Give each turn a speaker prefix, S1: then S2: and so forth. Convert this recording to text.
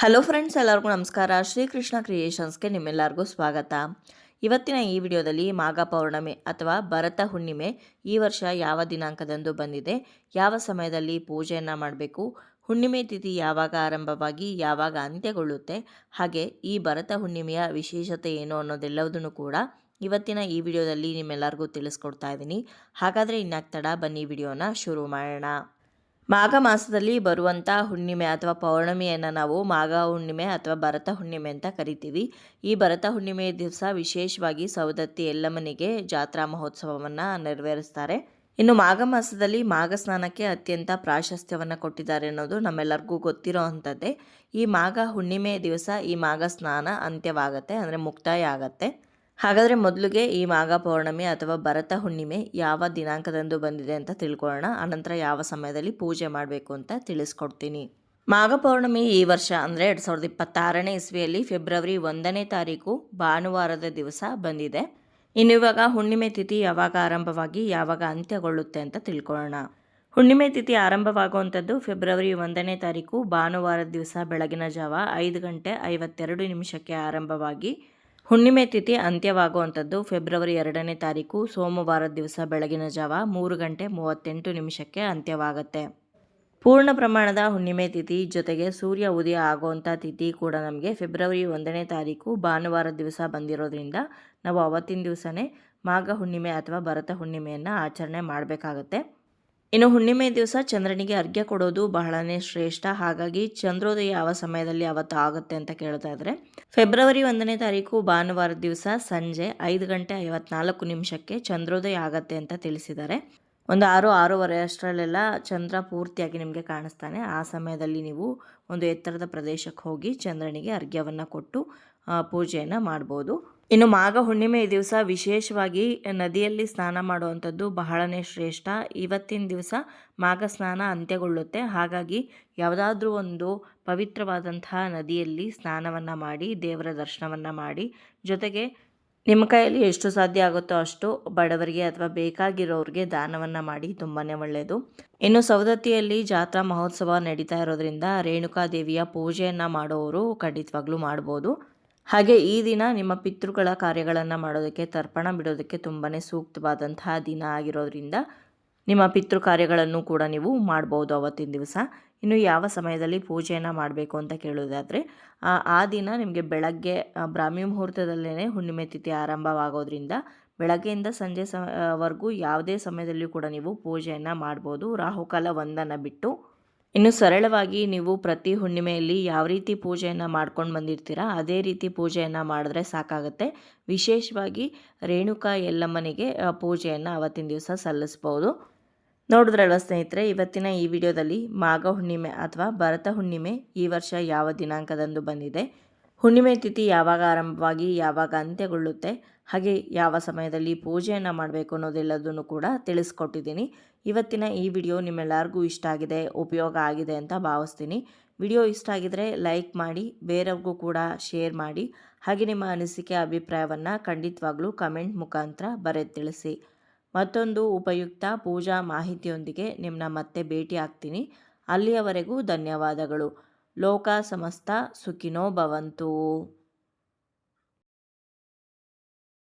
S1: Hello friends, ಎಲ್ಲರಿಗೂ ನಮಸ್ಕಾರ. ಶ್ರೀಕೃಷ್ಣ ಕ್ರಿಯೇಷನ್ಸ್ಗೆ ನಿಮ್ಮೆಲ್ಲರಿಗೂ ಸ್ವಾಗತ. ಇವತ್ತಿನ ಈ ವಿಡಿಯೋದಲ್ಲಿ ಮಾಘ ಪೌರ್ಣಮಿ ಅಥವಾ ಭರತ ಹುಣ್ಣಿಮೆ ಈ ವರ್ಷ ಯಾವ ದಿನಾಂಕದಂದು ಬಂದಿದೆ, ಯಾವ ಸಮಯದಲ್ಲಿ ಪೂಜೆಯನ್ನು ಮಾಡಬೇಕು, ಹುಣ್ಣಿಮೆ ತಿಥಿ ಯಾವಾಗ ಆರಂಭವಾಗಿ ಯಾವಾಗ ಅಂತ್ಯಗೊಳ್ಳುತ್ತೆ, ಹಾಗೆ ಈ ಭರತ ಹುಣ್ಣಿಮೆಯ ವಿಶೇಷತೆ ಏನು ಅನ್ನೋದೆಲ್ಲವುದನ್ನು ಕೂಡ ಇವತ್ತಿನ ಈ ವಿಡಿಯೋದಲ್ಲಿ ನಿಮ್ಮೆಲ್ಲರಿಗೂ ತಿಳಿಸ್ಕೊಡ್ತಾ ಇದ್ದೀನಿ. ಹಾಗಾದರೆ ಇನ್ನಾಗ್ತಡ ಬನ್ನಿ ವಿಡಿಯೋನ ಶುರು ಮಾಡೋಣ. ಮಾಘ ಮಾಸದಲ್ಲಿ ಬರುವಂಥ ಹುಣ್ಣಿಮೆ ಅಥವಾ ಪೌರ್ಣಮಿಯನ್ನು ನಾವು ಮಾಘ ಹುಣ್ಣಿಮೆ ಅಥವಾ ಭರತ ಹುಣ್ಣಿಮೆ ಅಂತ ಕರಿತೀವಿ. ಈ ಭರತ ಹುಣ್ಣಿಮೆಯ ದಿವಸ ವಿಶೇಷವಾಗಿ ಸವದತ್ತಿ ಎಲ್ಲಮ್ಮನಿಗೆ ಜಾತ್ರಾ ಮಹೋತ್ಸವವನ್ನು ನೆರವೇರಿಸ್ತಾರೆ. ಇನ್ನು ಮಾಘ ಮಾಸದಲ್ಲಿ ಮಾಘ ಸ್ನಾನಕ್ಕೆ ಅತ್ಯಂತ ಪ್ರಾಶಸ್ತ್ಯವನ್ನು ಕೊಟ್ಟಿದ್ದಾರೆ ಅನ್ನೋದು ನಮ್ಮೆಲ್ಲರಿಗೂ ಗೊತ್ತಿರೋ ಅಂಥದ್ದೇ. ಈ ಮಾಘ ಹುಣ್ಣಿಮೆ ದಿವಸ ಈ ಮಾಘ ಸ್ನಾನ ಅಂತ್ಯವಾಗತ್ತೆ, ಅಂದರೆ ಮುಕ್ತಾಯ ಆಗತ್ತೆ. ಹಾಗಾದರೆ ಮೊದಲಿಗೆ ಈ ಮಾಘ ಪೌರ್ಣಮಿ ಅಥವಾ ಭರತ ಹುಣ್ಣಿಮೆ ಯಾವ ದಿನಾಂಕದಂದು ಬಂದಿದೆ ಅಂತ ತಿಳ್ಕೊಳ್ಳೋಣ. ಅನಂತರ ಯಾವ ಸಮಯದಲ್ಲಿ ಪೂಜೆ ಮಾಡಬೇಕು ಅಂತ ತಿಳಿಸ್ಕೊಡ್ತೀನಿ. ಮಾಘ ಪೌರ್ಣಮಿ ಈ ವರ್ಷ ಅಂದರೆ 2026ನೇ ಇಸ್ವಿಯಲ್ಲಿ ಫೆಬ್ರವರಿ 1ನೇ ತಾರೀಕು ಭಾನುವಾರದ ದಿವಸ ಬಂದಿದೆ. ಇನ್ನು ಇವಾಗ ಹುಣ್ಣಿಮೆ ತಿಥಿ ಯಾವಾಗ ಆರಂಭವಾಗಿ ಯಾವಾಗ ಅಂತ್ಯಗೊಳ್ಳುತ್ತೆ ಅಂತ ತಿಳ್ಕೊಳ್ಳೋಣ. ಹುಣ್ಣಿಮೆ ತಿಥಿ ಆರಂಭವಾಗುವಂಥದ್ದು ಫೆಬ್ರವರಿ 1ನೇ ತಾರೀಕು ಭಾನುವಾರದ ದಿವಸ ಬೆಳಗಿನ ಜಾವ 5:52 ಆರಂಭವಾಗಿ ಹುಣ್ಣಿಮೆ ತಿಥಿ ಅಂತ್ಯವಾಗುವಂಥದ್ದು ಫೆಬ್ರವರಿ 2ನೇ ತಾರೀಕು ಸೋಮವಾರದ ದಿವಸ ಬೆಳಗಿನ ಜಾವ 3:38 ಅಂತ್ಯವಾಗುತ್ತೆ. ಪೂರ್ಣ ಪ್ರಮಾಣದ ಹುಣ್ಣಿಮೆ ತಿಥಿ ಜೊತೆಗೆ ಸೂರ್ಯ ಉದಯ ಆಗುವಂಥ ತಿಥಿ ಕೂಡ ನಮಗೆ ಫೆಬ್ರವರಿ 1ನೇ ತಾರೀಕು ಭಾನುವಾರದ ದಿವಸ ಬಂದಿರೋದ್ರಿಂದ ನಾವು ಅವತ್ತಿನ ದಿವಸನೇ ಮಾಘ ಹುಣ್ಣಿಮೆ ಅಥವಾ ಭರತ ಹುಣ್ಣಿಮೆಯನ್ನು ಆಚರಣೆ ಮಾಡಬೇಕಾಗತ್ತೆ. ಇನ್ನು ಹುಣ್ಣಿಮೆ ದಿವಸ ಚಂದ್ರನಿಗೆ ಅರ್ಘ್ಯ ಕೊಡೋದು ಬಹಳನೇ ಶ್ರೇಷ್ಠ. ಹಾಗಾಗಿ ಚಂದ್ರೋದಯ ಯಾವ ಸಮಯದಲ್ಲಿ ಅವತ್ತು ಆಗುತ್ತೆ ಅಂತ ಕೇಳ್ತಾ ಇದ್ರೆ ಫೆಬ್ರವರಿ 1ನೇ ತಾರೀಕು ಭಾನುವಾರದ ದಿವಸ ಸಂಜೆ 5:54 ಚಂದ್ರೋದಯ ಆಗತ್ತೆ ಅಂತ ತಿಳಿಸಿದ್ದಾರೆ. ಒಂದು 6:30 ಅಷ್ಟರಲ್ಲೆಲ್ಲ ಚಂದ್ರ ಪೂರ್ತಿಯಾಗಿ ನಿಮಗೆ ಕಾಣಿಸ್ತಾನೆ. ಆ ಸಮಯದಲ್ಲಿ ನೀವು ಒಂದು ಎತ್ತರದ ಪ್ರದೇಶಕ್ಕೆ ಹೋಗಿ ಚಂದ್ರನಿಗೆ ಅರ್ಘ್ಯವನ್ನು ಕೊಟ್ಟು ಪೂಜೆಯನ್ನು ಮಾಡ್ಬೋದು. ಇನ್ನು ಮಾಘ ಹುಣ್ಣಿಮೆ ದಿವಸ ವಿಶೇಷವಾಗಿ ನದಿಯಲ್ಲಿ ಸ್ನಾನ ಮಾಡುವಂಥದ್ದು ಬಹಳನೇ ಶ್ರೇಷ್ಠ. ಇವತ್ತಿನ ದಿವಸ ಮಾಘ ಸ್ನಾನ ಅಂತ್ಯಗೊಳ್ಳುತ್ತೆ. ಹಾಗಾಗಿ ಯಾವುದಾದ್ರೂ ಒಂದು ಪವಿತ್ರವಾದಂತಹ ನದಿಯಲ್ಲಿ ಸ್ನಾನವನ್ನು ಮಾಡಿ ದೇವರ ದರ್ಶನವನ್ನು ಮಾಡಿ, ಜೊತೆಗೆ ನಿಮ್ಮ ಕೈಯಲ್ಲಿ ಎಷ್ಟು ಸಾಧ್ಯ ಆಗುತ್ತೋ ಅಷ್ಟು ಬಡವರಿಗೆ ಅಥವಾ ಬೇಕಾಗಿರೋರಿಗೆ ದಾನವನ್ನು ಮಾಡಿ, ತುಂಬಾ ಒಳ್ಳೆಯದು. ಇನ್ನು ಸವದತ್ತಿಯಲ್ಲಿ ಜಾತ್ರಾ ಮಹೋತ್ಸವ ನಡೀತಾ ಇರೋದ್ರಿಂದ ರೇಣುಕಾದೇವಿಯ ಪೂಜೆಯನ್ನು ಮಾಡೋರು ಖಂಡಿತವಾಗ್ಲೂ ಮಾಡ್ಬೋದು. ಹಾಗೆ ಈ ದಿನ ನಿಮ್ಮ ಪಿತೃಗಳ ಕಾರ್ಯಗಳನ್ನು ಮಾಡೋದಕ್ಕೆ, ತರ್ಪಣ ಬಿಡೋದಕ್ಕೆ ತುಂಬಾ ಸೂಕ್ತವಾದಂತಹ ದಿನ ಆಗಿರೋದ್ರಿಂದ ನಿಮ್ಮ ಪಿತೃ ಕಾರ್ಯಗಳನ್ನು ಕೂಡ ನೀವು ಮಾಡ್ಬೋದು ಅವತ್ತಿನ ದಿವಸ. ಇನ್ನು ಯಾವ ಸಮಯದಲ್ಲಿ ಪೂಜೆಯನ್ನು ಮಾಡಬೇಕು ಅಂತ ಕೇಳೋದಾದರೆ ಆ ದಿನ ನಿಮಗೆ ಬೆಳಗ್ಗೆ ಬ್ರಾಹ್ಮಿ ಮುಹೂರ್ತದಲ್ಲೇ ಹುಣ್ಣಿಮೆ ತಿಥಿ ಆರಂಭವಾಗೋದ್ರಿಂದ ಬೆಳಗ್ಗೆಯಿಂದ ಸಂಜೆ ವರೆಗೂ ಯಾವುದೇ ಸಮಯದಲ್ಲಿಯೂ ಕೂಡ ನೀವು ಪೂಜೆಯನ್ನು ಮಾಡ್ಬೋದು, ರಾಹುಕಾಲ ಒಂದನ್ನು ಬಿಟ್ಟು. ಇನ್ನು ಸರಳವಾಗಿ ನೀವು ಪ್ರತಿ ಹುಣ್ಣಿಮೆಯಲ್ಲಿ ಯಾವ ರೀತಿ ಪೂಜೆಯನ್ನು ಮಾಡ್ಕೊಂಡು ಬಂದಿರ್ತೀರಾ ಅದೇ ರೀತಿ ಪೂಜೆಯನ್ನು ಮಾಡಿದ್ರೆ ಸಾಕಾಗುತ್ತೆ. ವಿಶೇಷವಾಗಿ ರೇಣುಕಾ ಎಲ್ಲಮ್ಮನಿಗೆ ಪೂಜೆಯನ್ನು ಅವತ್ತಿನ ದಿವಸ ಸಲ್ಲಿಸ್ಬೋದು. ನೋಡಿದ್ರಲ್ವ ಸ್ನೇಹಿತರೆ, ಇವತ್ತಿನ ಈ ವಿಡಿಯೋದಲ್ಲಿ ಮಾಘ ಹುಣ್ಣಿಮೆ ಅಥವಾ ಭರತ ಹುಣ್ಣಿಮೆ ಈ ವರ್ಷ ಯಾವ ದಿನಾಂಕದಂದು ಬಂದಿದೆ, ಹುಣ್ಣಿಮೆ ತಿಥಿ ಯಾವಾಗ ಆರಂಭವಾಗಿ ಯಾವಾಗ ಅಂತ್ಯಗೊಳ್ಳುತ್ತೆ, ಹಾಗೆ ಯಾವ ಸಮಯದಲ್ಲಿ ಪೂಜೆಯನ್ನು ಮಾಡಬೇಕು ಅನ್ನೋದೆಲ್ಲದನ್ನು ಕೂಡ ತಿಳಿಸ್ಕೊಟ್ಟಿದ್ದೀನಿ. ಇವತ್ತಿನ ಈ ವಿಡಿಯೋ ನಿಮ್ಮೆಲ್ಲರಿಗೂ ಇಷ್ಟ ಆಗಿದೆ, ಉಪಯೋಗ ಆಗಿದೆ ಅಂತ ಭಾವಿಸ್ತೀನಿ. ವಿಡಿಯೋ ಇಷ್ಟ ಆಗಿದರೆ ಲೈಕ್ ಮಾಡಿ, ಬೇರೆಯವ್ರಿಗೂ ಕೂಡ ಶೇರ್ ಮಾಡಿ. ಹಾಗೆ ನಿಮ್ಮ ಅನಿಸಿಕೆ ಅಭಿಪ್ರಾಯವನ್ನು ಖಂಡಿತವಾಗ್ಲೂ ಕಮೆಂಟ್ ಮುಖಾಂತರ ಬರೆದು ತಿಳಿಸಿ. ಮತ್ತೊಂದು ಉಪಯುಕ್ತ ಪೂಜಾ ಮಾಹಿತಿಯೊಂದಿಗೆ ನಿಮ್ಮನ್ನ ಮತ್ತೆ ಭೇಟಿ ಆಗ್ತೀನಿ. ಅಲ್ಲಿಯವರೆಗೂ ಧನ್ಯವಾದಗಳು. ಲೋಕ ಸಮಸ್ತ ಸುಖಿನೋ ಭವಂತು.